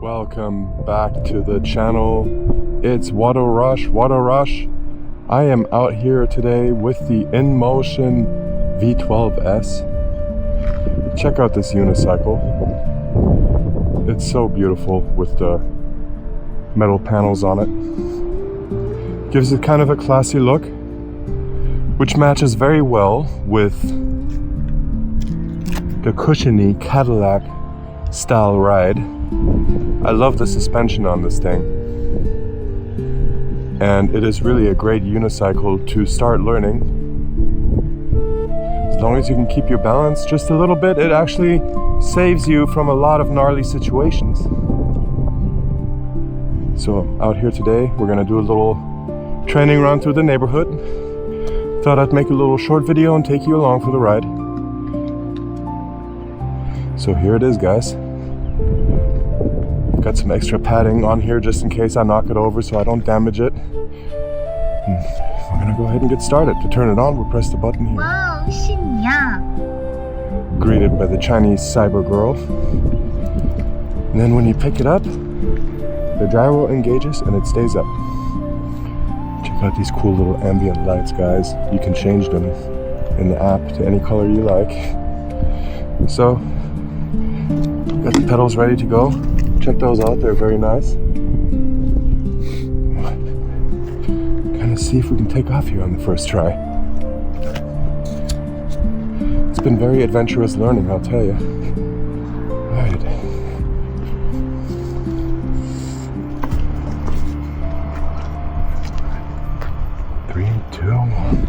Welcome back to the channel. It's What a Rush, What a Rush. I am out here today with the Inmotion V12S. Check out this unicycle. It's so beautiful with the metal panels on it. Gives it kind of a classy look, which matches very well with the cushiony Cadillac style ride. I love the suspension on this thing, and it is really a great unicycle to start learning. As long as you can keep your balance just a little bit, it actually saves you from a lot of gnarly situations. So out here today, we're gonna do a little training run through the neighborhood. Thought I'd make a little short video and take you along for the ride. So here it is, guys. Got some extra padding on here just in case I knock it over so I don't damage it. We're gonna go ahead and get started. To turn it on, we'll press the button here. Wow, 是你呀. Greeted by the Chinese cyber girl. And then when you pick it up, the gyro engages and it stays up. Check out these cool little ambient lights, guys. You can change them in the app to any color you like. So, got the pedals ready to go. Check those out, they're very nice. Kind of see if we can take off here on the first try. It's been very adventurous learning, I'll tell you. Alright. Three, two, one.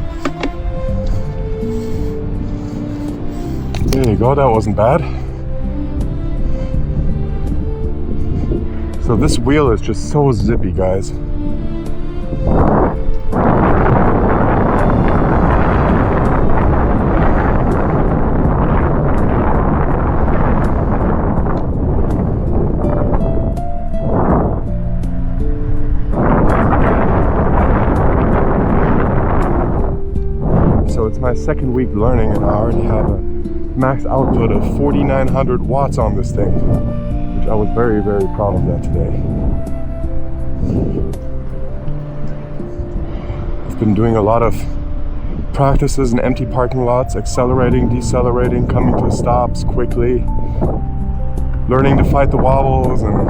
There you go, that wasn't bad. So this wheel is just so zippy, guys. So it's my second week learning and I already have a max output of 4,900 watts on this thing. I was very, very proud of that today. I've been doing a lot of practices in empty parking lots, accelerating, decelerating, coming to stops quickly, learning to fight the wobbles and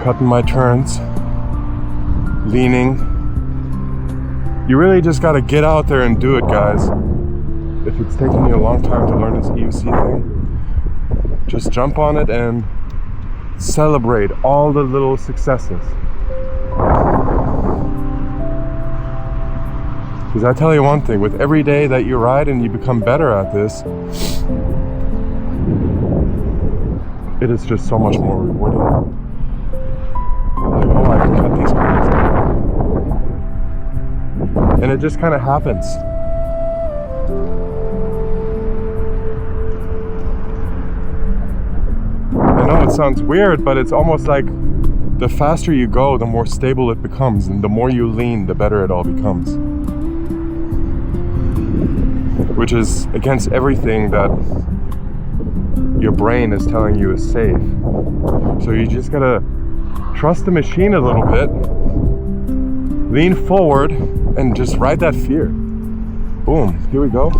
cutting my turns, leaning. You really just gotta get out there and do it, guys. If it's taking me a long time to learn this EUC thing, just jump on it and celebrate all the little successes. Because I tell you one thing, with every day that you ride and you become better at this, it is just so much more rewarding. Like, oh, I can cut these corners. And it just kind of happens. It sounds weird, but it's almost like the faster you go, the more stable it becomes, and the more you lean, the better it all becomes. Which is against everything that your brain is telling you is safe. So you just gotta trust the machine a little bit, lean forward, and just ride that fear. Boom, here we go.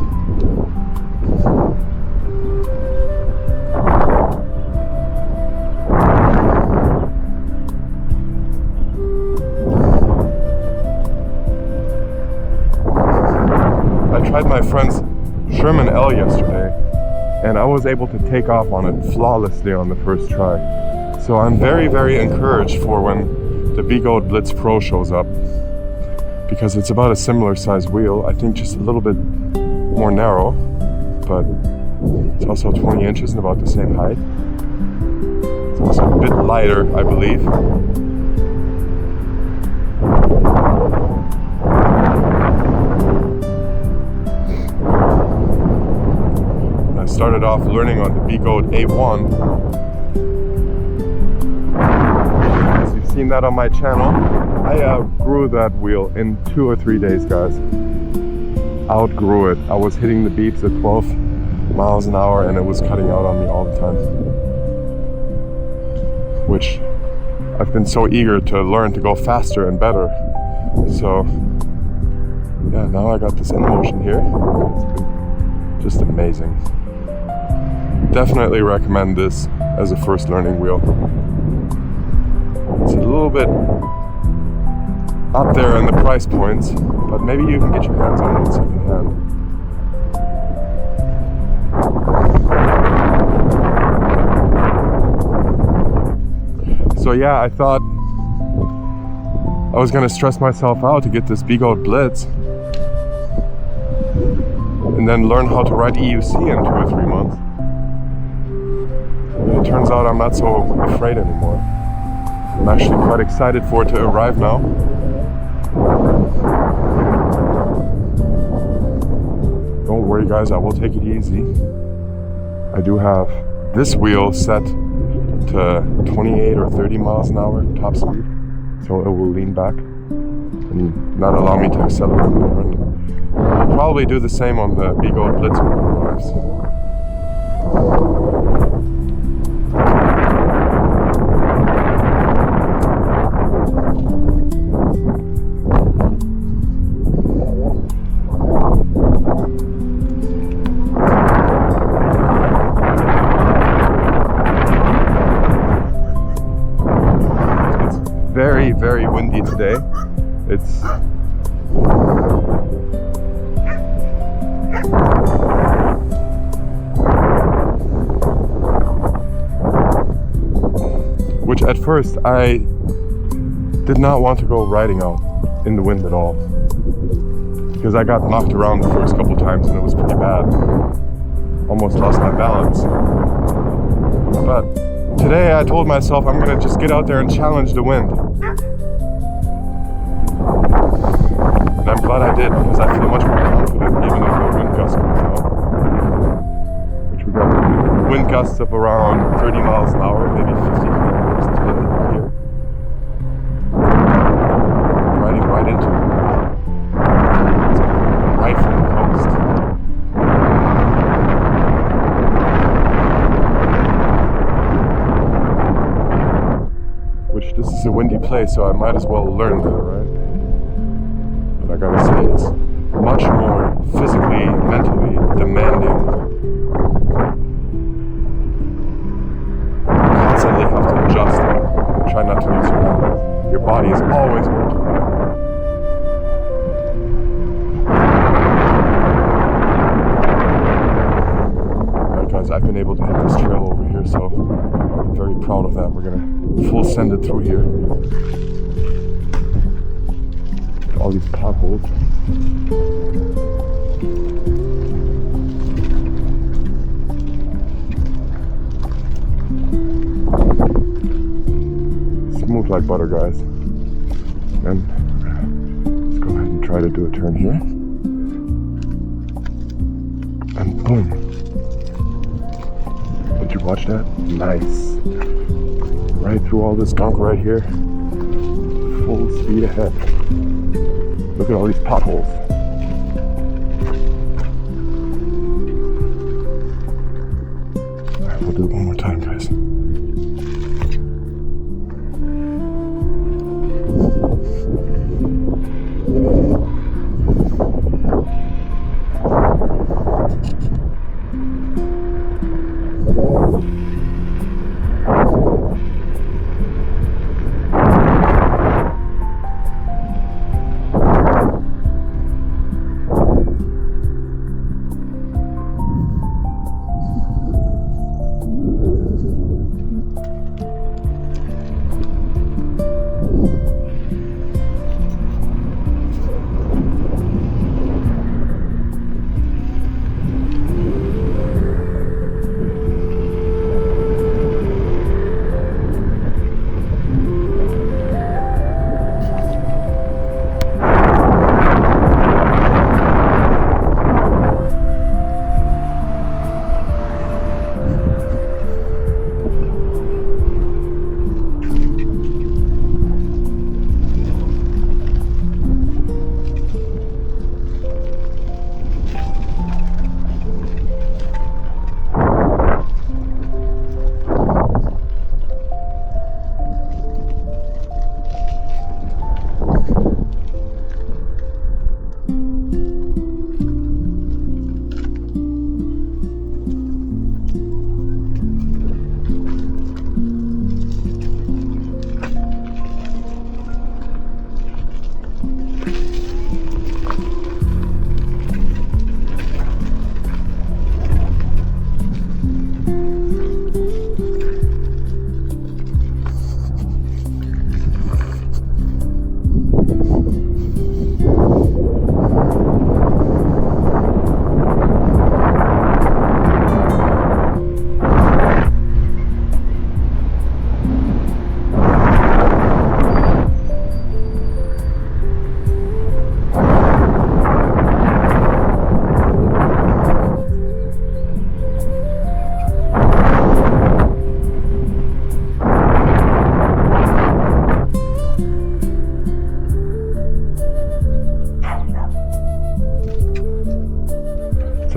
I tried my friend's Sherman L yesterday and I was able to take off on it flawlessly on the first try. So I'm very, very encouraged for when the B-Goat Blitz Pro shows up, because it's about a similar size wheel. I think just a little bit more narrow, but it's also 20 inches and about the same height. It's also a bit lighter, I believe. Started off learning on the B-Goat A1. As you've seen that on my channel, I outgrew that wheel in 2 or 3 days, guys. Outgrew it. I was hitting the beeps at 12 miles an hour, and it was cutting out on me all the time. Which I've been so eager to learn to go faster and better. So yeah, now I got this Inmotion here. It's been just amazing. Definitely recommend this as a first learning wheel. It's a little bit up there in the price points, but maybe you can get your hands on it second hand. So yeah, I thought I was gonna stress myself out to get this big old Blitz and then learn how to ride EUC in 2 or 3 months. And it turns out I'm not so afraid anymore. I'm actually quite excited for it to arrive now. Don't worry guys, I will take it easy. I do have this wheel set to 28 or 30 miles an hour top speed, so it will lean back and not allow me to accelerate more. And I'll probably do the same on the big old Blitz when it arrives. Very, very windy today. It's which at first I did not want to go riding out in the wind at all, because I got knocked around the first couple times and it was pretty bad. Almost lost my balance. But today I told myself I'm gonna just get out there and challenge the wind. And I'm glad I did, because I feel much more confident even if a wind gust comes out. Which we got wind gusts of around 30 miles an hour, maybe 50 kilometers today here. I'm riding right into it. It's right from the coast. Which this is a windy place, so I might as well learn that, right? But I gotta say, it's much more physically, mentally demanding. You constantly have to adjust and try not to lose your balance. Your body is always working. Alright guys, I've been able to hit this trail over here, so I'm very proud of that. We're gonna full send it through here. All these potholes. Smooth like butter, guys. And let's go ahead and try to do a turn here. And boom. Did you watch that? Nice. Right through all this gunk right here. Full speed ahead. Look at all these potholes. Alright, we'll do it one more time, guys.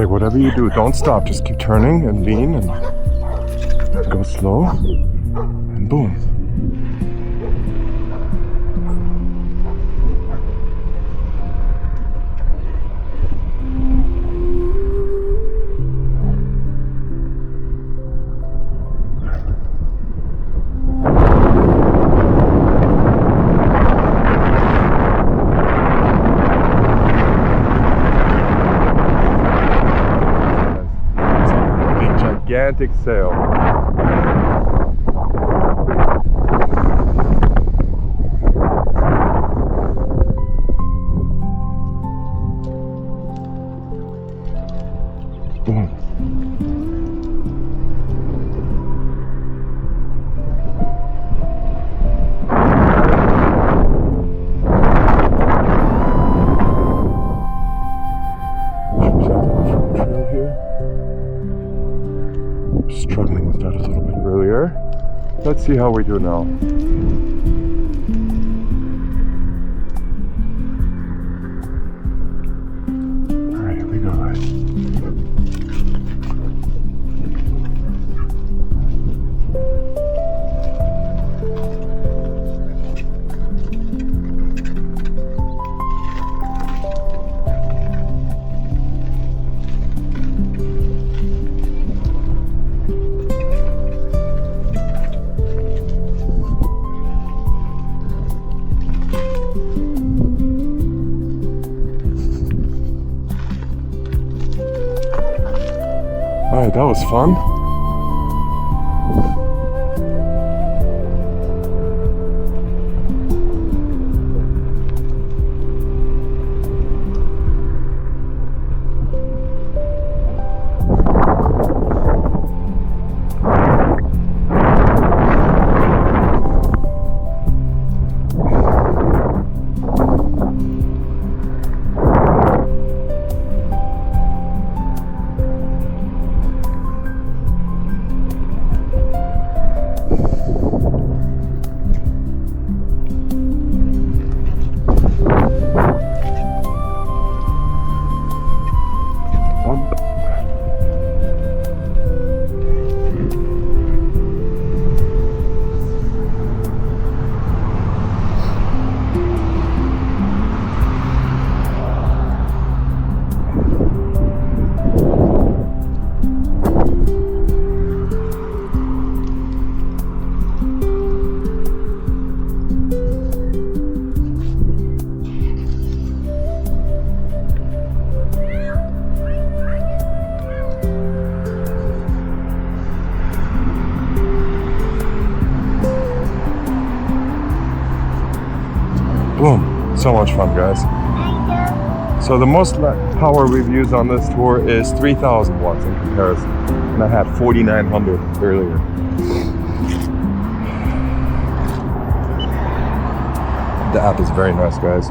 like whatever you do, don't stop. Just keep turning and lean and go slow. And boom. Gigantic sail. Boom. Trail here. Struggling with that a little bit earlier. Let's see how we do now. Alright, here we go, guys. Alright, that was fun. Boom. So much fun, guys. So the most power we've used on this tour is 3,000 watts in comparison. And I had 4,900 earlier. The app is very nice, guys.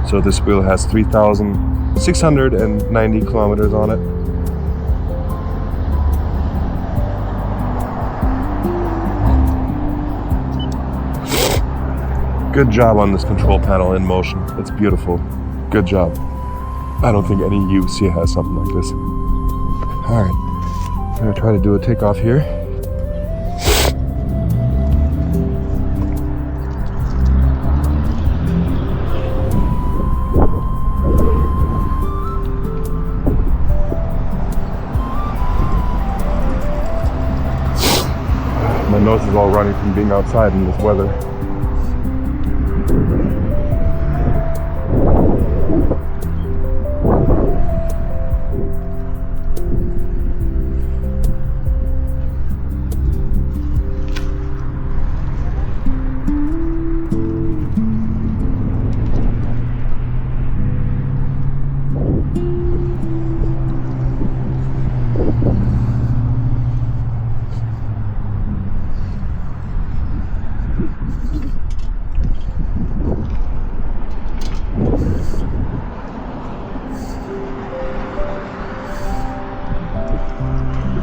So this wheel has 3,690 kilometers on it. Good job on this control panel Inmotion. It's beautiful. Good job. I don't think any EUC has something like this. Alright, I'm gonna try to do a takeoff here. My nose is all running from being outside in this weather.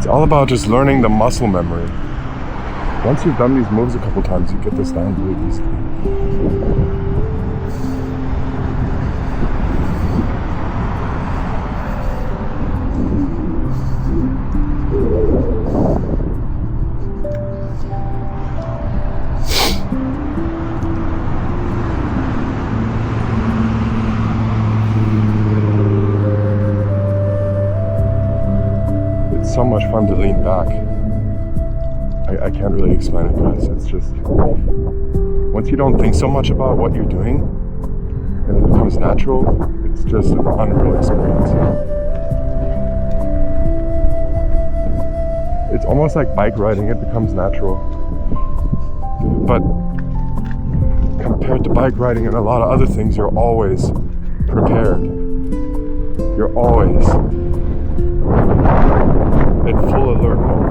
It's all about just learning the muscle memory. Once you've done these moves a couple times, you get this down really easily. So much fun to lean back. I can't really explain it, guys. It's just, once you don't think so much about what you're doing and it becomes natural, it's just an unreal experience. It's almost like bike riding, it becomes natural. But compared to bike riding and a lot of other things, you're always prepared. You're always in full alert mode.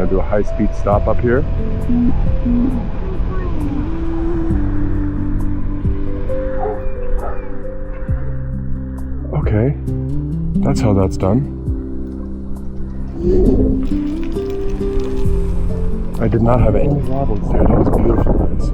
Do a high-speed stop up here. Okay, that's how that's done. I did not have any wobbles there. That was beautiful, guys.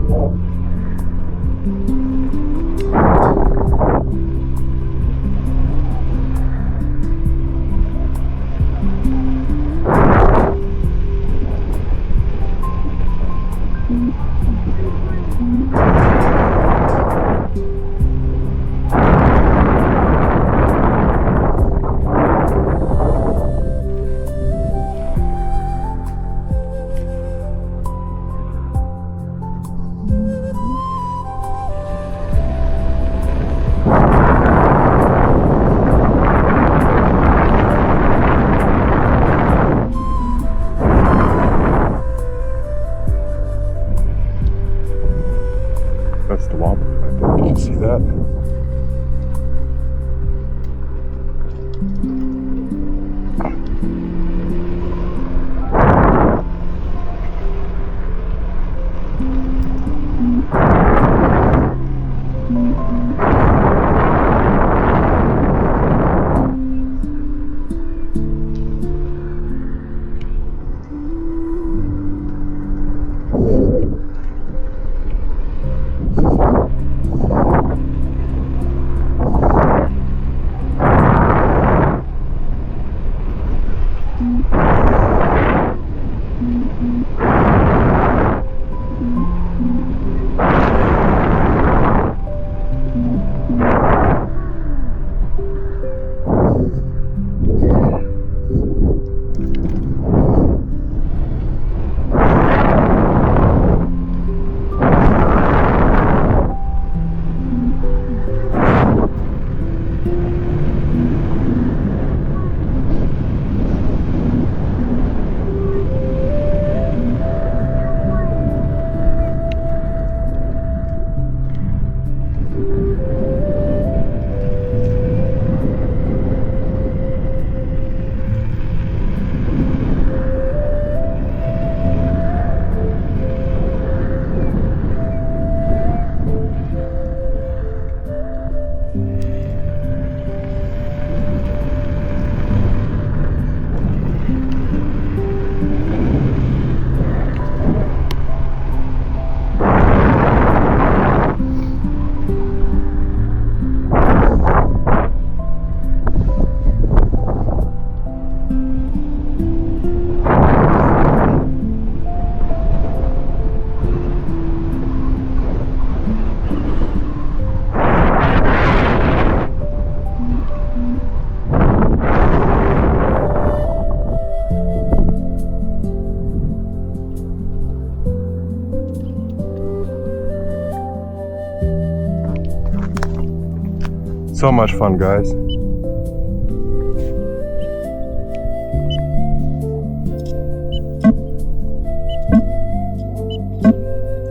So much fun, guys.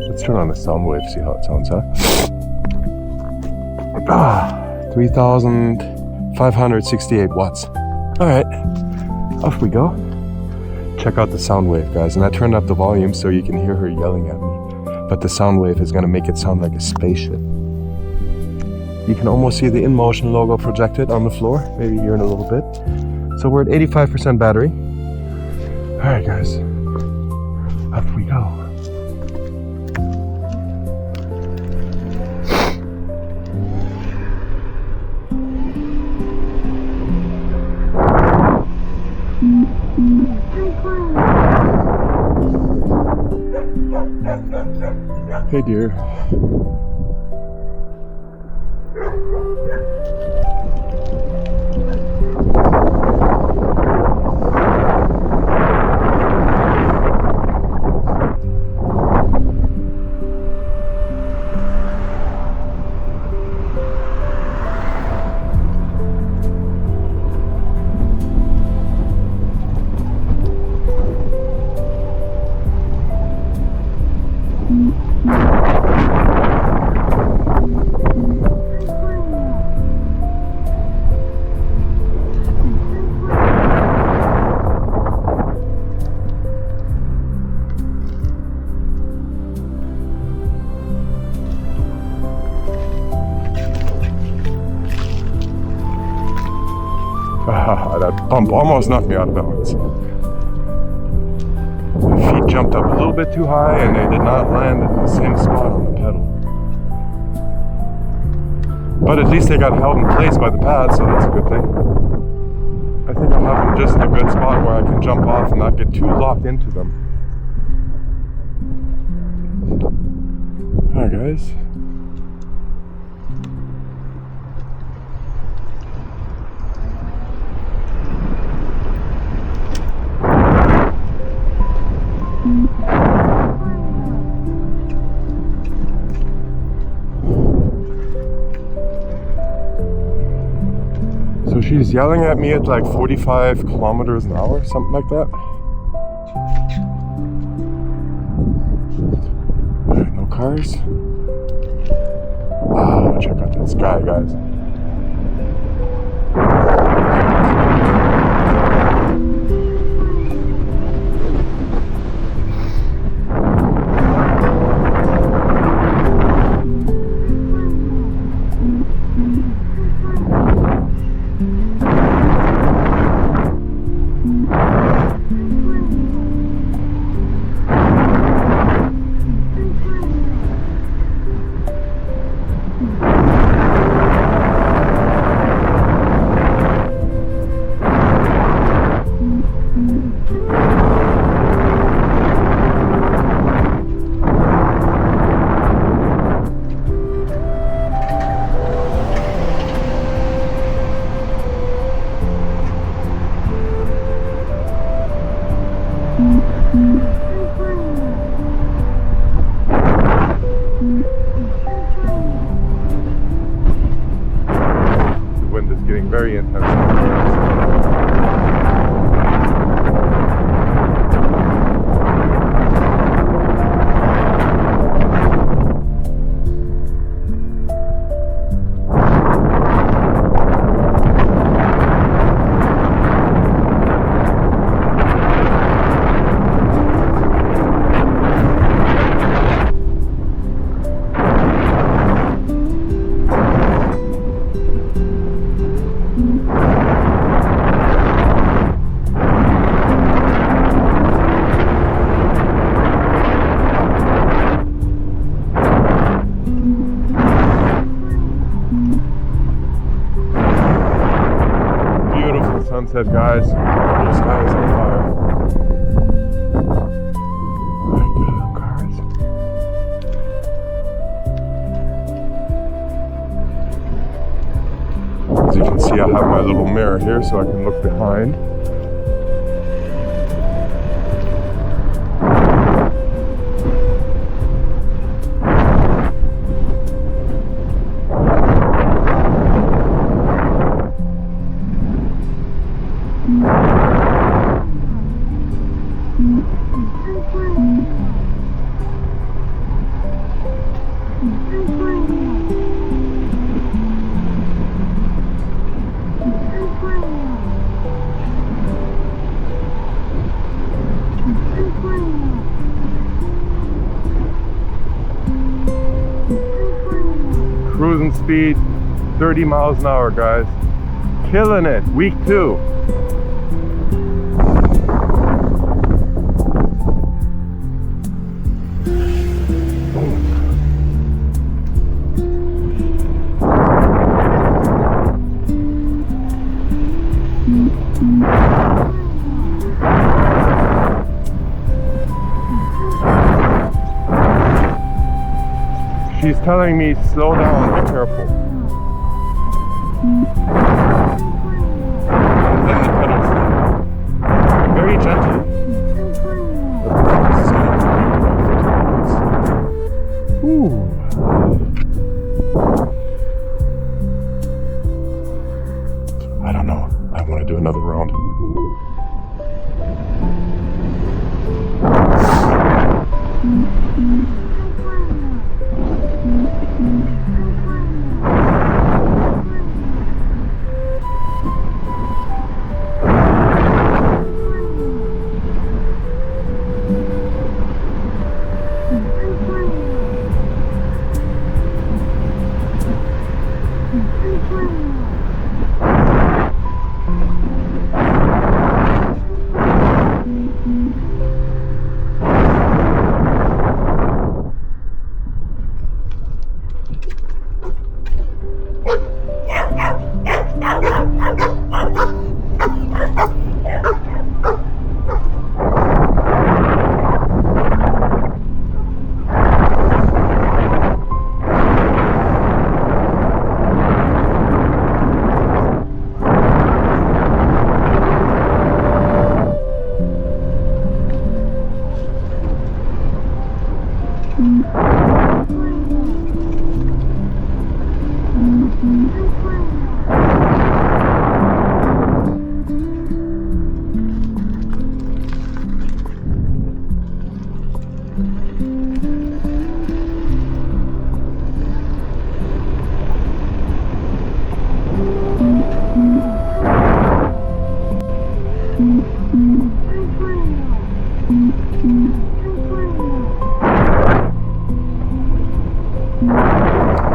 Let's turn on the sound wave, see how it sounds, huh? 3,568 watts. All right, off we go. Check out the sound wave, guys. And I turned up the volume so you can hear her yelling at me. But the sound wave is gonna make it sound like a spaceship. You can almost see the Inmotion logo projected on the floor, maybe here in a little bit. So we're at 85% battery. All right, guys, up we go. Hey, dear. That bump almost knocked me out of balance. My feet jumped up a little bit too high and they did not land in the same spot on the pedal. But at least they got held in place by the pad, so that's a good thing. I think I'll have them just in a good spot where I can jump off and not get too locked into them. Alright, guys. So she's yelling at me at like 45 kilometers an hour, something like that. No cars. Wow, check out that sky, guys. The wind is getting very intense. said, guys, the sky is on fire. Cars. As you can see, I have my little mirror here so I can look behind. Cruising speed 30 miles an hour, guys. Killing it. Week 2. She's telling me, slow down, be careful. And then the pedals down. Very gentle. Ooh. I don't know. I want to do another round.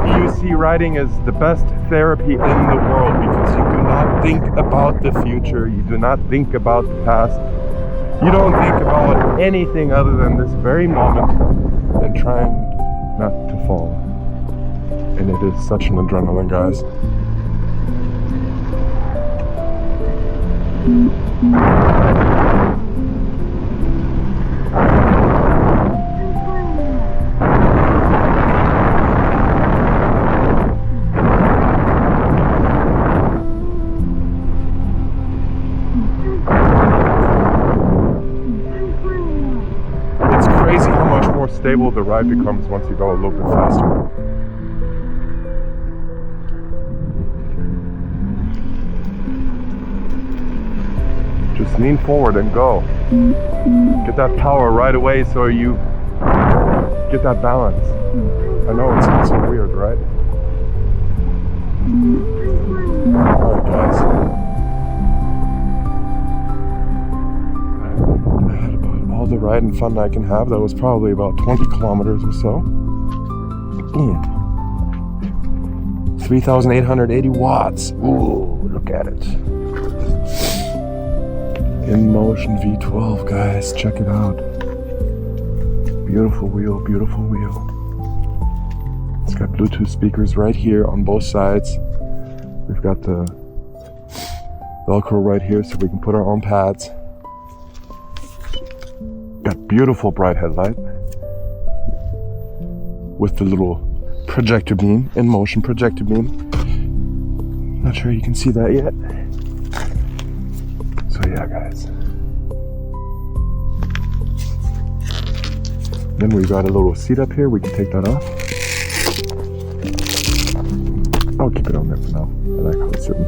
EUC riding is the best therapy in the world because you do not think about the future, you do not think about the past, you don't think about anything other than this very moment and trying not to fall. And it is such an adrenaline, guys. Stable the ride becomes once you go a little bit faster. Just lean forward and go. Get that power right away so you get that balance. I know it sounds so weird, right? Alright, guys. All the ride and fun I can have. That was probably about 20 kilometers or so. Boom. 3,880 watts. Ooh, look at it. Inmotion V12, guys. Check it out. Beautiful wheel, beautiful wheel. It's got Bluetooth speakers right here on both sides. We've got the Velcro right here so we can put our own pads. Got beautiful bright headlight with the little projector beam, Inmotion projector beam. Not sure you can see that yet. So yeah, guys. Then we got a little seat up here. We can take that off. I'll keep it on there for now. I like how it's sitting.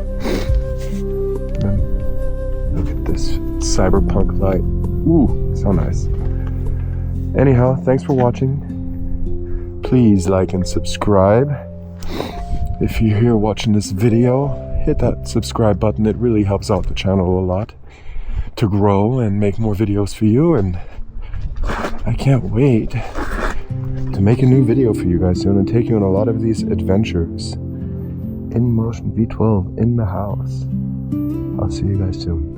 And then look at this cyberpunk light. Ooh, so nice. Anyhow, thanks for watching. Please like and subscribe. If you're here watching this video, hit that subscribe button. It really helps out the channel a lot to grow and make more videos for you. And I can't wait to make a new video for you guys soon and take you on a lot of these adventures. Inmotion V12 in the house. I'll see you guys soon.